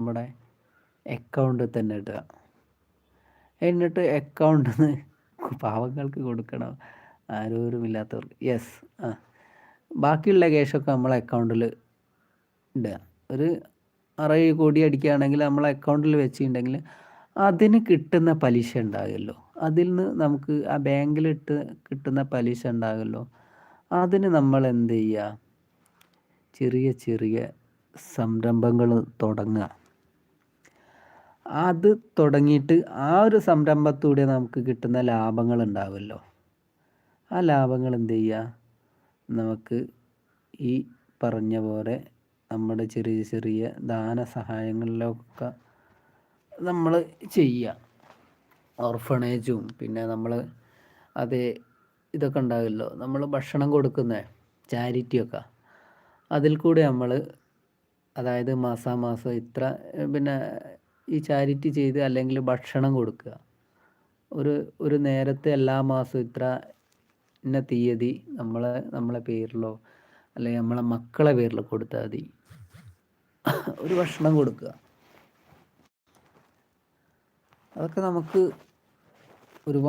നമ്മുടെ അക്കൗണ്ടിൽ തന്നെ ഇടുക. എന്നിട്ട് അക്കൗണ്ടിൽ നിന്ന് പാവങ്ങൾക്ക് കൊടുക്കണം, ആരോരുമില്ലാത്തവർക്ക്. യെസ്, ബാക്കിയുള്ള ക്യാഷൊക്കെ നമ്മളെ അക്കൗണ്ടിൽ ഇടുക. ഒരു 6 കോടി അടിക്കുകയാണെങ്കിൽ നമ്മളെ അക്കൗണ്ടിൽ വെച്ചിട്ടുണ്ടെങ്കിൽ അതിന് കിട്ടുന്ന പലിശ ഉണ്ടാകുമല്ലോ, അതിൽ നിന്ന് നമുക്ക് ആ ബാങ്കിലിട്ട് കിട്ടുന്ന പലിശ ഉണ്ടാകുമല്ലോ, അതിന് നമ്മൾ എന്ത് ചെയ്യുക, ചെറിയ ചെറിയ സംരംഭങ്ങൾ തുടങ്ങുക. അത് തുടങ്ങിയിട്ട് ആ ഒരു സംരംഭത്തൂടെ നമുക്ക് കിട്ടുന്ന ലാഭങ്ങൾ ഉണ്ടാവുമല്ലോ, ആ ലാഭങ്ങൾ എന്ത് ചെയ്യുക, നമുക്ക് ഈ പറഞ്ഞ പോലെ നമ്മുടെ ചെറിയ ചെറിയ ദാനസഹായങ്ങളിലൊക്കെ നമ്മൾ ചെയ്യുക. ഓർഫണേജും പിന്നെ നമ്മൾ അത് ഇതൊക്കെ ഉണ്ടാകുമല്ലോ, നമ്മൾ ഭക്ഷണം കൊടുക്കുന്ന ചാരിറ്റിയൊക്കെ, അതിൽ കൂടെ നമ്മൾ, അതായത് മാസാമാസം ഇത്ര പിന്നെ ഈ ചാരിറ്റി ചെയ്ത് അല്ലെങ്കിൽ ഭക്ഷണം കൊടുക്കുക. ഒരു നേരത്തെ എല്ലാ മാസവും ഇത്ര ഇന്ന തീയതി നമ്മളെ പേരിലോ അല്ലെങ്കിൽ നമ്മളെ മക്കളെ പേരിലോ കൊടുത്താൽ മതി, ഒരു ഭക്ഷണം കൊടുക്കുക. അതൊക്കെ നമുക്ക് ഒരുപാട്